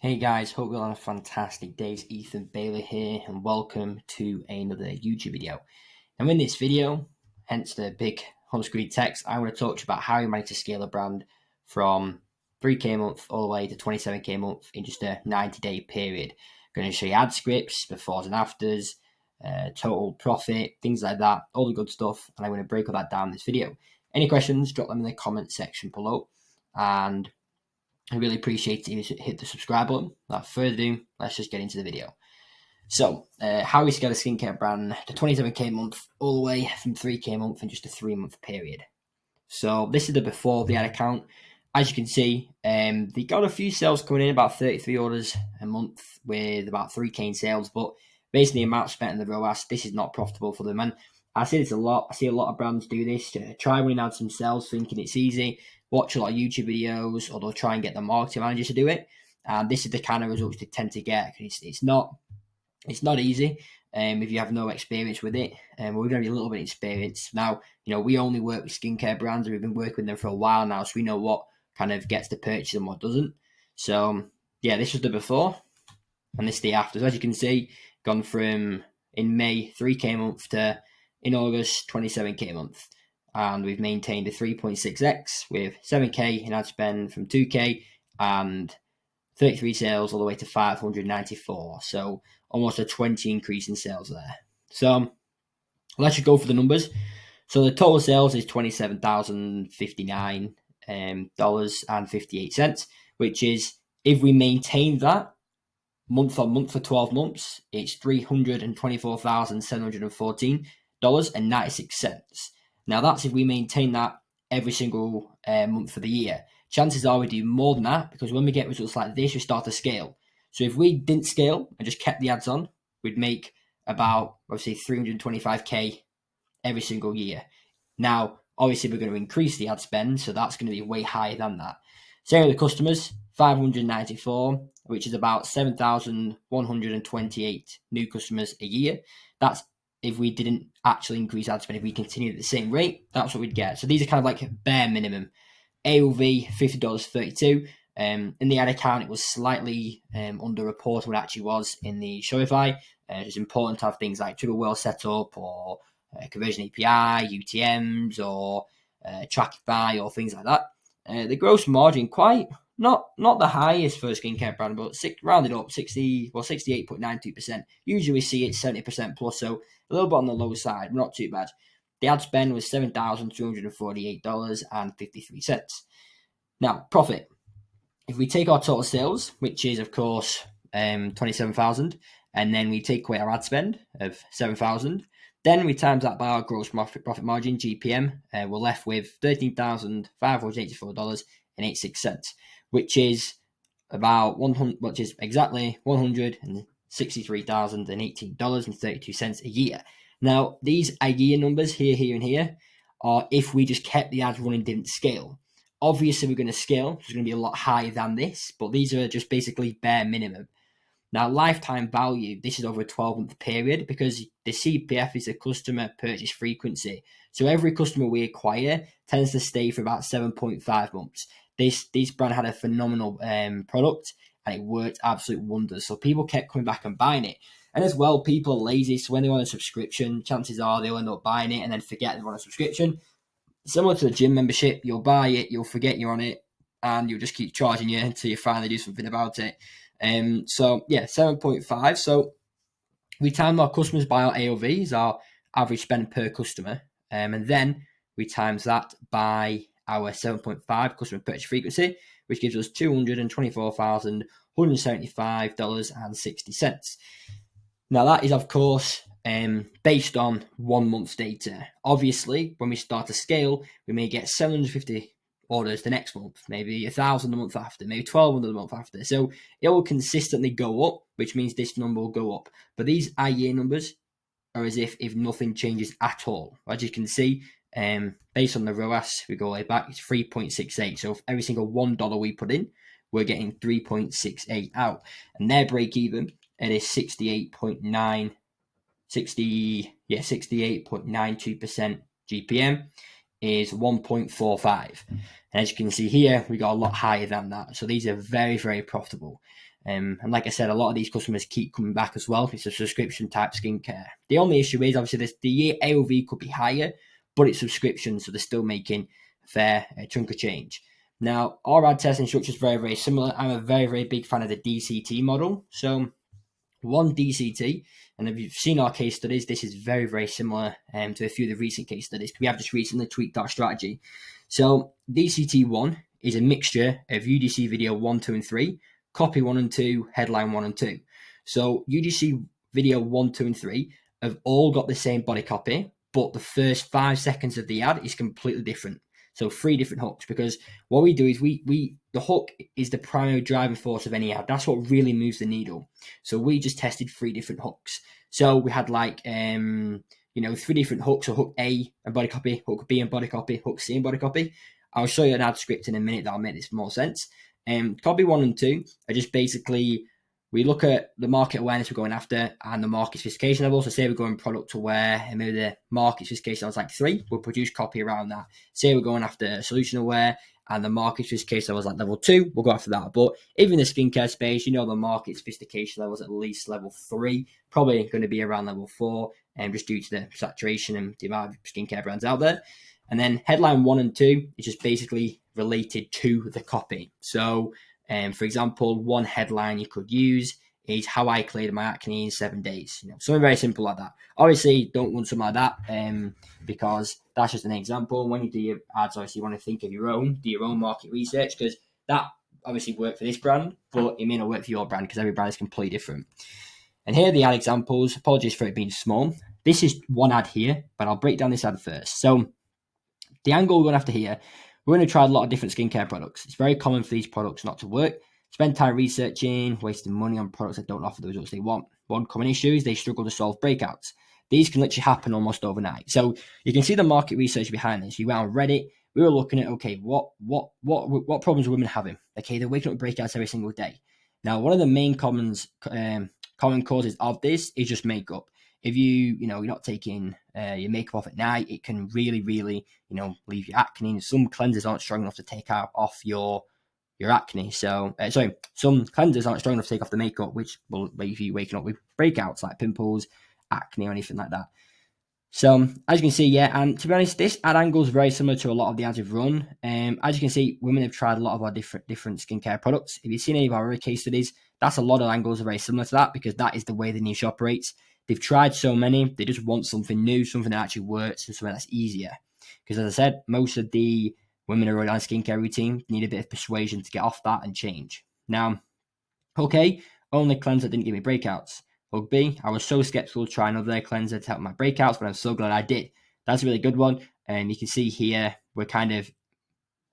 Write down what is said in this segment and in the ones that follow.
Hey guys, hope you're on a fantastic day. It's Ethan Bailey here and welcome to another YouTube video. Now in this video, hence the big on screen text, I want to talk to you about how you manage to scale a brand from 3k a month all the way to 27k a month in just a 90-day period. I'm going to show you ad scripts, befores and afters, total profit, things like that, all the good stuff, and I'm going to break all that down in this video. Any questions, drop them in the comment section below, and I really appreciate it if you hit the subscribe button. Without further ado, let's just get into the video. So, how we scale a skincare brand to 27k a month, all the way from 3k a month in just a 3-month period. So, this is the before of the ad account. As you can see, they got a few sales coming in, about 33 orders a month with about 3k in sales, but based on the amount spent in the ROAS, this is not profitable for them. And I see this a lot. I see a lot of brands do this, to try running ads themselves, thinking it's easy, watch a lot of YouTube videos, or they'll try and get the marketing manager to do it. And this is the kind of results they tend to get. It's not easy if you have no experience with it. We're going to be a little bit experienced. Now, we only work with skincare brands, and we've been working with them for a while now, so we know what kind of gets the purchase and what doesn't. So, yeah, this was the before, and this is the after. So as you can see, gone from, in May, 3k a month to, in August, 27k a month. And we've maintained a 3.6x with 7k in ad spend from 2k and 33 sales all the way to 594. So almost a 20 increase in sales there. So let's just go for the numbers. So the total sales is $27,059 dollars and 58 cents, which is, if we maintain that month on month for 12 months, it's $324,714 and 96 cents. Now that's if we maintain that every single month for the year. Chances are we do more than that, because when we get results like this, we start to scale. So if we didn't scale and just kept the ads on, we'd make about, obviously, 325k every single year. Now, obviously, we're going to increase the ad spend, so that's going to be way higher than that. Same with the customers, 594, which is about 7,128 new customers a year. That's if we didn't actually increase ad spend. If we continued at the same rate, that's what we'd get. So these are kind of like bare minimum. AOV, $50.32. In the ad account, it was slightly underreported what it actually was in the Shopify. It's important to have things like Trigger well set up, or conversion API, UTMs, or Trackify, or things like that. The gross margin, quite not the highest for a skincare brand, but rounded up 68.92%. Usually we see it 70% plus, so a little bit on the low side, not too bad. The ad spend was $7,248.53. Now, profit. If we take our total sales, which is, of course, 27,000, and then we take away our ad spend of 7,000, then we times that by our gross profit margin, GPM, we're left with $13,584.86, which is exactly $163,018.32 a year. Now, these a year numbers here, and here are if we just kept the ads running, didn't scale. Obviously, we're going to scale, so it's going to be a lot higher than this, but these are just basically bare minimum. Now, lifetime value, this is over a 12-month period, because the CPF is the customer purchase frequency. So every customer we acquire tends to stay for about 7.5 months. This brand had a phenomenal product, and it worked absolute wonders. So people kept coming back and buying it. And as well, people are lazy, so when they're on a subscription, chances are they'll end up buying it and then forget they're on a subscription. Similar to the gym membership, you'll buy it, you'll forget you're on it, and you'll just keep charging you until you finally do something about it. So yeah, 7.5. So we time our customers by our AOVs, our average spend per customer, and then we times that by our 7.5 customer purchase frequency, which gives us $224,175.60. Now that is, of course, based on 1 month's data. Obviously, when we start to scale, we may get 750 orders the next month, maybe 1,000 the month after, maybe 1,200 the month after. So it will consistently go up, which means this number will go up. But these year numbers are as if nothing changes at all. As you can see, based on the ROAS, we go way back, it's 3.68. So for every single $1 we put in, we're getting 3.68 out. And their break even, it is 68.92% GPM is 1.45. And as you can see here, we got a lot higher than that. So these are very, very profitable. And like I said, a lot of these customers keep coming back as well. It's a subscription type skincare. The only issue is obviously the AOV could be higher, but it's subscription, so they're still making a fair chunk of change. Now, our ad testing structure is very, very similar. I'm a very, very big fan of the DCT model. So one DCT, and if you've seen our case studies, this is very, very similar to a few of the recent case studies. We have just recently tweaked our strategy. So DCT1 is a mixture of UGC video 1, 2, and 3, copy 1 and 2, headline 1 and 2. So UGC video 1, 2, and 3 have all got the same body copy, but the first 5 seconds of the ad is completely different. So 3 different hooks, because what we do is we the hook is the primary driving force of any ad. That's what really moves the needle. So we just tested 3 different hooks. So we had 3 different hooks. So hook A and body copy, hook B and body copy, hook C and body copy. I'll show you an ad script in a minute that'll make this more sense. Copy 1 and 2 are just basically, we look at the market awareness we're going after and the market sophistication level. So say we're going product aware and maybe the market sophistication level is 3, we'll produce copy around that. Say we're going after solution aware and the market sophistication level is level 2, we'll go after that. But even in the skincare space, the market sophistication level is at least level 3, probably going to be around level 4, just due to the saturation and the amount of skincare brands out there. And then headline 1 and 2 is just basically related to the copy. So for example, one headline you could use is how I cleared my acne in 7 days. Something very simple like that. Obviously, don't want something like that because that's just an example. When you do your ads, obviously, you want to think of do your own market research, because that obviously worked for this brand, but it may not work for your brand because every brand is completely different. And here are the ad examples. Apologies for it being small. This is one ad here, but I'll break down this ad first. So the angle we're going after here, we're going to try a lot of different skincare products. It's very common for these products not to work. Spend time researching, wasting money on products that don't offer the results they want. One common issue is they struggle to solve breakouts. These can literally happen almost overnight. So you can see the market research behind this. You went on Reddit. We were looking at, okay, what problems are women having? Okay, they're waking up breakouts every single day. Now, one of the main common causes of this is just makeup. If you're not taking your makeup off at night, it can really, really, leave your acne. And some cleansers aren't strong enough to take off your acne. So, some cleansers aren't strong enough to take off the makeup, which will leave you waking up with breakouts like pimples, acne, or anything like that. So, as you can see, and to be honest, this ad angle is very similar to a lot of the ads we've run. As you can see, women have tried a lot of our different skincare products. If you've seen any of our other case studies, that's a lot of angles are very similar to that, because that is the way the niche operates. They've tried so many, they just want something new, something that actually works, and something that's easier. Because as I said, most of the women who are on a skincare routine need a bit of persuasion to get off that and change. Now, okay, only cleanser didn't give me breakouts. Hook B, I was so skeptical to try another cleanser to help my breakouts, but I'm so glad I did. That's a really good one. And you can see here, we're kind of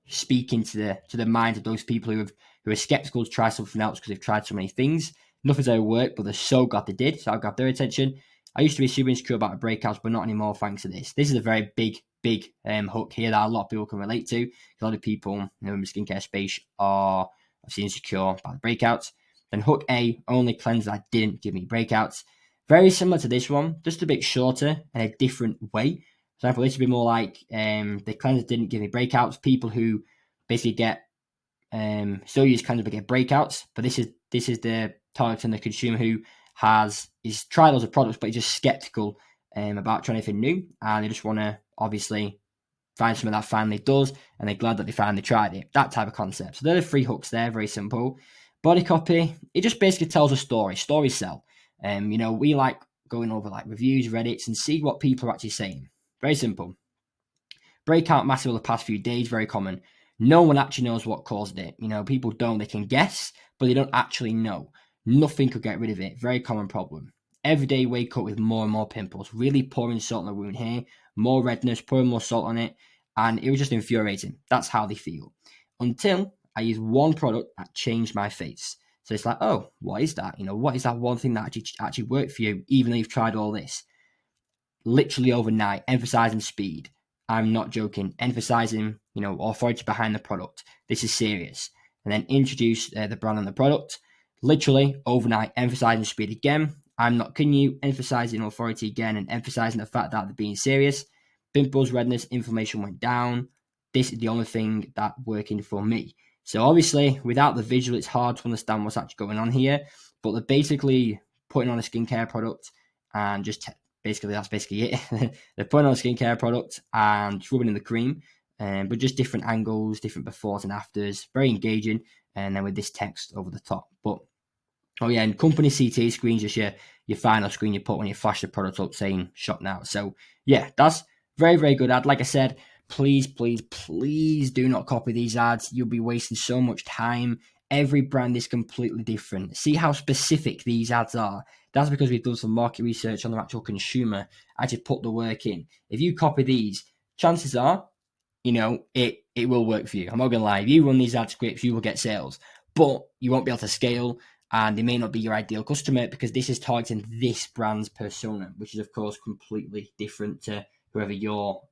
speaking to the minds of those people who are skeptical to try something else because they've tried so many things. Nothing's ever worked, but they're so glad they did. So I'll grab their attention. I used to be super insecure about breakouts, but not anymore thanks to this. This is a very big hook here that a lot of people can relate to. A lot of people in the skincare space are obviously insecure about the breakouts. Then hook A, only cleanser that didn't give me breakouts. Very similar to this one, just a bit shorter and a different way. For example, this would be more like the cleanser didn't give me breakouts. People who basically get still use cleanser but get breakouts. But this is the targeting the consumer who is tried lots of products but is just skeptical about trying anything new, and they just want to obviously find something that finally does, and they're glad that they finally tried it. That type of concept. So they're the 3 hooks there, very simple. Body copy, it just basically tells a story. Stories sell. We like going over like reviews, Reddits, and see what people are actually saying. Very simple. Breakout massive over the past few days, very common. No one actually knows what caused it. People don't. They can guess, but they don't actually know. Nothing could get rid of it. Very common problem. Every day wake up with more and more pimples. Really pouring salt on the wound here. More redness, pouring more salt on it. And it was just infuriating. That's how they feel. Until I used one product that changed my face. So it's like, oh, what is that? What is that one thing that actually worked for you, even though you've tried all this? Literally overnight, emphasizing speed. I'm not joking. Emphasizing, authority behind the product. This is serious. And then introduce the brand and the product. Literally overnight, emphasizing speed again. I'm not kidding you. Emphasizing authority again and emphasizing the fact that they're being serious. Pimples, redness, inflammation went down. This is the only thing that working for me. So obviously, without the visual, it's hard to understand what's actually going on here. But they're basically putting on a skincare product and just basically that's basically it. They're putting on a skincare product and rubbing in the cream, but just different angles, different befores and afters, very engaging. And then with this text over the top. But oh yeah, and company CTA screens just your final screen you put when you flash the product up saying shop now. So yeah, that's very, very good ad. Like I said, please, please, please do not copy these ads. You'll be wasting so much time. Every brand is completely different. See how specific these ads are. That's because we've done some market research on the actual consumer. Actually put the work in. If you copy these, chances are, it will work for you. I'm not gonna lie. If you run these ad scripts, you will get sales, but you won't be able to scale, and they may not be your ideal customer because this is targeting this brand's persona, which is of course completely different to whoever your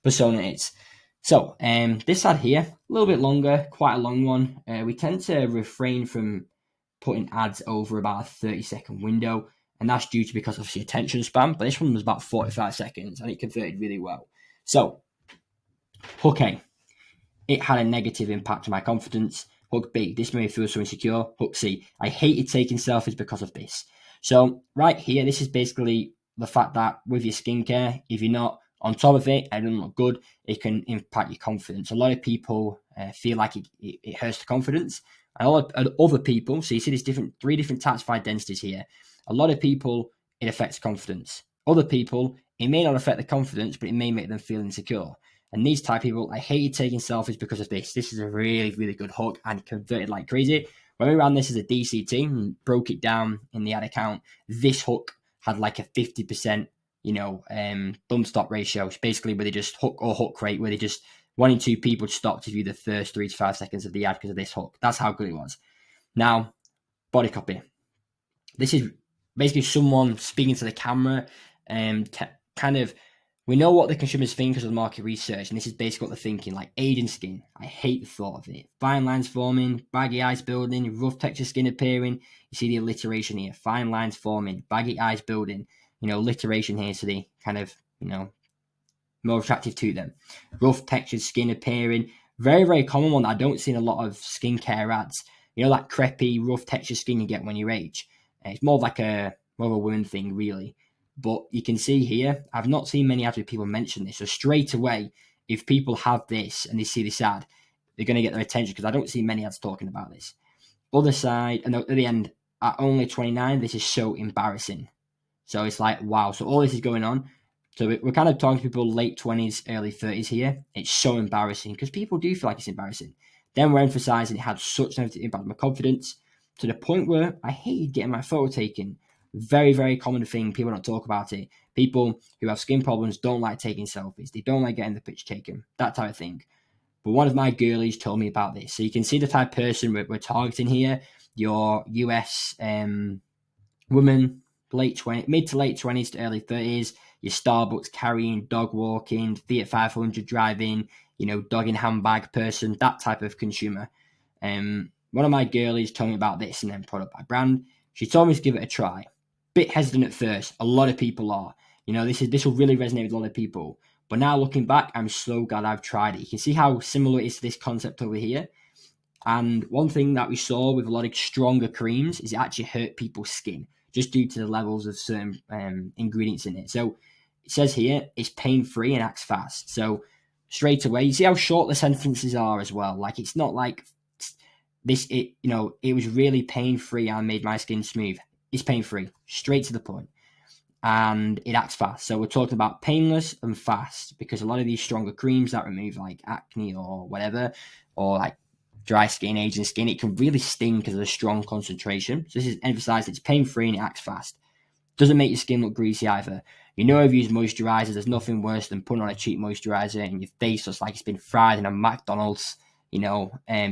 persona is. So this ad here, a little bit longer, quite a long one. We tend to refrain from putting ads over about a 30-second window, and that's due to because obviously attention span, but this one was about 45 seconds and it converted really well. So hook A, it had a negative impact on my confidence. Hook B, this made me feel so insecure. Hook C, I hated taking selfies because of this. So right here, this is basically the fact that with your skincare, if you're not on top of it and it doesn't look good, it can impact your confidence. A lot of people feel like it hurts the confidence. And a lot of other people, so you see these three different types of identities here. A lot of people, it affects confidence. Other people, it may not affect the confidence, but it may make them feel insecure. And these type of people, I hated taking selfies because of this. This is a really, really good hook and converted like crazy. When we ran this as a DCT and broke it down in the ad account, this hook had like a 50%, thumb stop ratio. It's basically where they just hook rate, where they just 1 in 2 people stop to view the first 3 to 5 seconds of the ad because of this hook. That's how good it was. Now, body copy. This is basically someone speaking to the camera and we know what the consumers think because of the market research, and this is basically what they're thinking, like aging skin. I hate the thought of it. Fine lines forming, baggy eyes building, rough texture skin appearing. You see the alliteration here. Fine lines forming, baggy eyes building. Alliteration here, so they kind of, more attractive to them. Rough textured skin appearing. Very, very common one that I don't see in a lot of skincare ads. That crepey, rough textured skin you get when you age. It's more of a women thing, really. But you can see here, I've not seen many ads where people mention this. So straight away, if people have this and they see this ad, they're going to get their attention because I don't see many ads talking about this. Other side, and at the end, at only 29, this is so embarrassing. So it's like, wow. So all this is going on. So we're kind of talking to people late 20s, early 30s here. It's so embarrassing because people do feel like it's embarrassing. Then we're emphasizing it had such an impact on my confidence to the point where I hated getting my photo taken. Very, very common thing. People don't talk about it. People who have skin problems don't like taking selfies. They don't like getting the picture taken. That type of thing. But one of my girlies told me about this. So you can see the type of person we're targeting here. Your US woman, mid to late 20s to early 30s. Your Starbucks carrying, dog walking, Fiat 500 driving, dog in handbag person. That type of consumer. One of my girlies told me about this and then product by brand. She told me to give it a try. Bit hesitant at first. A lot of people are. This will really resonate with a lot of people. But now looking back, I'm so glad I've tried it. You can see how similar it is to this concept over here. And one thing that we saw with a lot of stronger creams is it actually hurt people's skin just due to the levels of certain ingredients in it. So it says here it's pain-free and acts fast. So straight away, you see how short the sentences are as well. Like it's not like it was really pain-free and made my skin smooth. It's pain-free, straight to the point, and it acts fast. So we're talking about painless and fast because a lot of these stronger creams that remove like acne or whatever, or like dry skin, aging skin, it can really sting because of the strong concentration. So this is emphasized it's pain-free and it acts fast. Doesn't make your skin look greasy either. If you use moisturizer, there's nothing worse than putting on a cheap moisturizer and your face looks like it's been fried in a McDonald's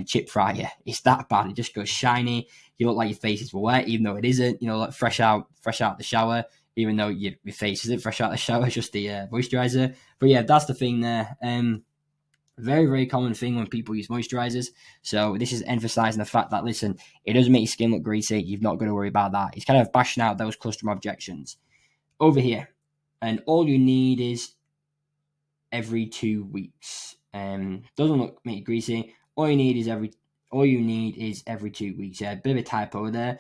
chip fryer. It's that bad. It just goes shiny. You look like your face is wet, even though it isn't. Like fresh out the shower, even though your face isn't fresh out the shower. It's just the moisturizer. But yeah, that's the thing there. Very, very common thing when people use moisturizers. So this is emphasizing the fact that, listen, it doesn't make your skin look greasy. You've not got to worry about that. It's kind of bashing out those customer objections. Over here, and all you need is every 2 weeks. Doesn't make it greasy. all you need is every 2 weeks. Yeah, a bit of a typo there.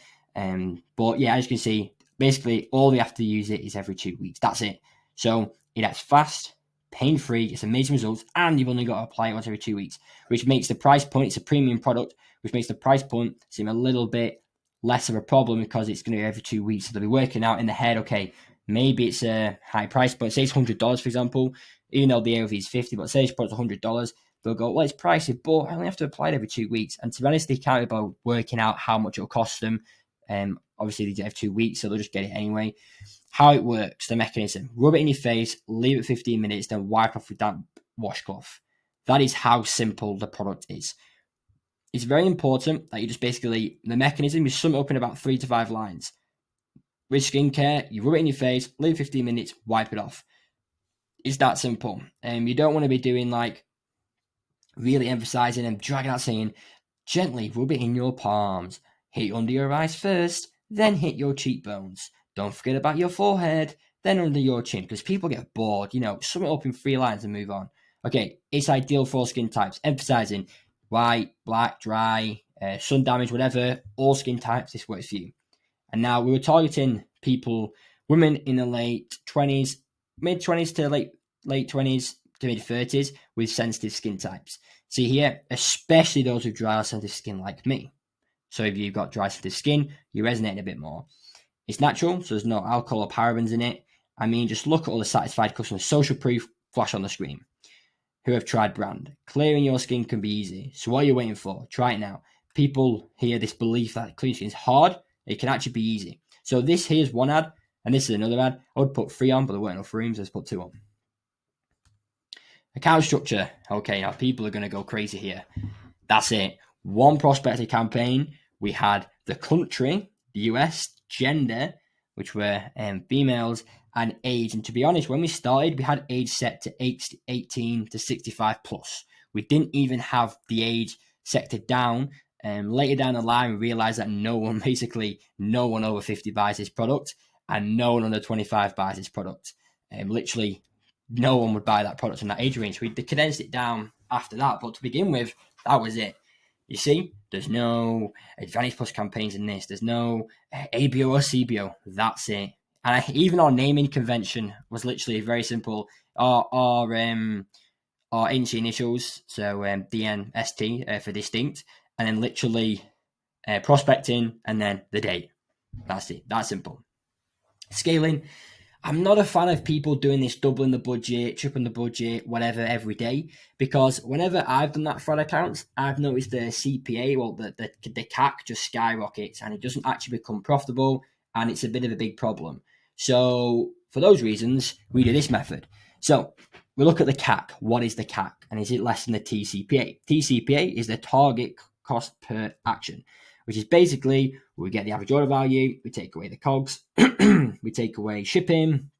But yeah, as you can see, basically all you have to use it is every 2 weeks. That's it. So that's fast, pain-free, it's amazing results, and you've only got to apply it once every 2 weeks, which makes the price point, it's a premium product, which makes the price point seem a little bit less of a problem because it's going to be every 2 weeks. So they'll be working out in the head, okay, maybe it's a high price point, say it's $100, for example, even though the AOV is $50, but say it's $100, they'll go, well, it's pricey, but I only have to apply it every 2 weeks. And to be honest, they can't be about working out how much it'll cost them. Obviously, they do have 2 weeks, so they'll just get it anyway. How it works, the mechanism: rub it in your face, leave it 15 minutes, then wipe off with damp washcloth. That is how simple the product is. It's very important that you just basically, the mechanism, you sum it up in about 3 to 5 lines. With skincare, you rub it in your face, leave 15 minutes, wipe it off. It's that simple. You don't want to be doing like really emphasizing and dragging out, saying, gently rub it in your palms, hit under your eyes first, then hit your cheekbones. Don't forget about your forehead, then under your chin, because people get bored. Sum it up in 3 lines and move on. Okay, it's ideal for all skin types, emphasizing white, black, dry, sun damage, whatever, all skin types, this works for you. And now we were targeting people, women in the late 20s, mid 20s to late 20s to mid 30s with sensitive skin types. See here, especially those with dry or sensitive skin like me. So if you've got dry sensitive skin, you resonate a bit more. It's natural, so there's no alcohol or parabens in it. I mean, just look at all the satisfied customers. Social proof flash on the screen who have tried brand. Clearing your skin can be easy. So what are you waiting for? Try it now. People hear this belief that clearing skin is hard. It can actually be easy. So this here's one ad, and this is another ad. I would put 3 on, but there weren't enough rooms. Let's put 2 on. Account structure. Okay, now people are going to go crazy here. That's it. 1 prospector campaign. We had the country, the US, gender, which were females, and age. And to be honest, when we started, we had age set to 18 to 65 plus. We didn't even have the age sectored down. Later down the line, we realized that no one over 50 buys this product, and no one under 25 buys this product. Literally, no one would buy that product in that age range. We condensed it down after that, but to begin with, that was it. You see, there's no Advantage Plus campaigns in this. There's no ABO or CBO. That's it. And even our naming convention was literally very simple. Our agency initials, so DNST for distinct, and then literally prospecting, and then the date. That's it. That's simple. Scaling. I'm not a fan of people doing this doubling the budget, tripling the budget, whatever, every day, because whenever I've done that for ad accounts, I've noticed the CPA, well, the CAC just skyrockets, and it doesn't actually become profitable, and it's a bit of a big problem. So for those reasons, we do this method. So we look at the CAC. What is the CAC? And is it less than the TCPA? TCPA is the target cost per action, which is basically we get the average order value, we take away the COGS, we take away shipping,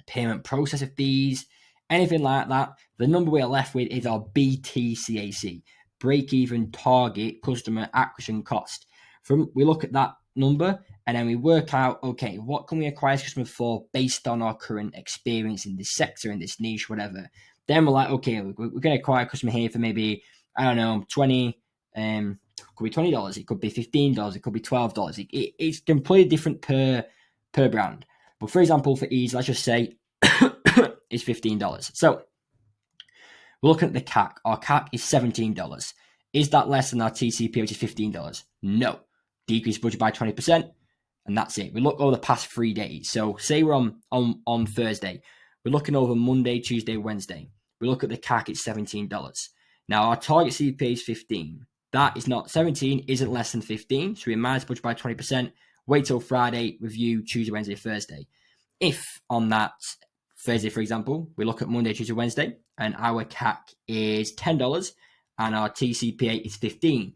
payment processor fees, anything like that. The number we are left with is our BTCAC, break-even target customer acquisition cost. We look at that number and then we work out, okay, what can we acquire this customer for based on our current experience in this sector, in this niche, whatever. Then we're like, okay, we're going to acquire a customer here for maybe, I don't know, 20, it could be $20, it could be $15, it could be $12. It's completely different per brand. But for example, for ease, let's just say it's $15. So we're looking at the CAC. Our CAC is $17. Is that less than our TCP, which is $15? No. Decrease budget by 20%, and that's it. We look over the past 3 days. So say we're on Thursday. We're looking over Monday, Tuesday, Wednesday. We look at the CAC, it's $17. Now our target CPA is 15. That is not 17, isn't less than 15. So we minus budget by 20%. Wait till Friday, review Tuesday, Wednesday, Thursday. If on that Thursday, for example, we look at Monday, Tuesday, Wednesday, and our CAC is $10 and our TCPA is 15.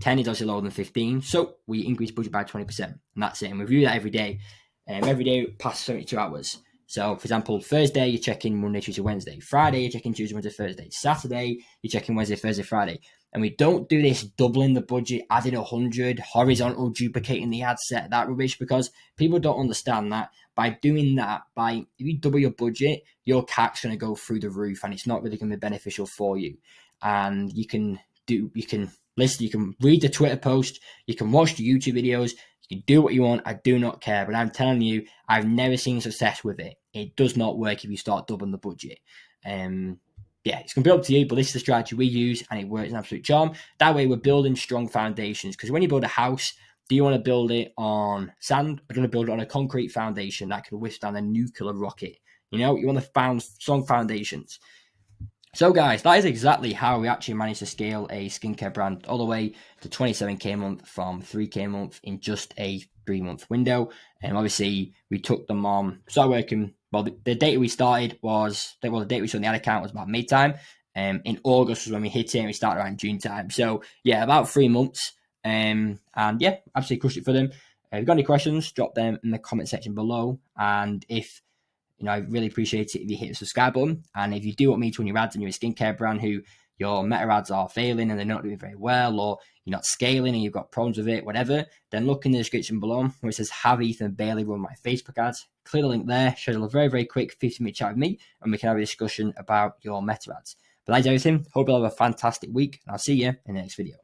10 is obviously lower than 15, so we increase budget by 20%, and that's it. And we review that every day past 72 hours. So, for example, Thursday, you're checking Monday, Tuesday, Wednesday. Friday, you're checking Tuesday, Wednesday, Thursday. Saturday, you're checking Wednesday, Thursday, Friday. And we don't do this doubling the budget, adding 100, horizontal duplicating the ad set, that rubbish, because people don't understand that by doing that, if you double your budget, your CAC's going to go through the roof, and it's not really going to be beneficial for you. And you can you can listen, you can read the Twitter post, you can watch the YouTube videos, you can do what you want. I do not care, but I'm telling you, I've never seen success with it. It does not work if you start doubling the budget. Yeah, it's going to be up to you, but this is the strategy we use, and it works an absolute charm. That way, we're building strong foundations, because when you build a house, do you want to build it on sand, or do you want to build it on a concrete foundation that can withstand a nuclear rocket? You know, you want to found strong foundations. So guys, that is exactly how we actually managed to scale a skincare brand all the way to 27k a month from 3k a month in just a 3-month window. And obviously we took them on, started working, well, the date we started was, the date we started the ad account was about May time. In August was when we hit it, and we started around June time. So yeah, about 3 months. And yeah, absolutely crushed it for them. If you've got any questions, drop them in the comment section below. And if I really appreciate it if you hit the subscribe button. And if you do want me to run your ads and you're a skincare brand who your meta ads are failing and they're not doing very well, or you're not scaling and you've got problems with it, whatever, then look in the description below where it says have Ethan Bailey run my Facebook ads. Click the link there, schedule a very, very quick 15-minute chat with me, and we can have a discussion about your meta ads. But that's everything. Hope you'll have a fantastic week, and I'll see you in the next video.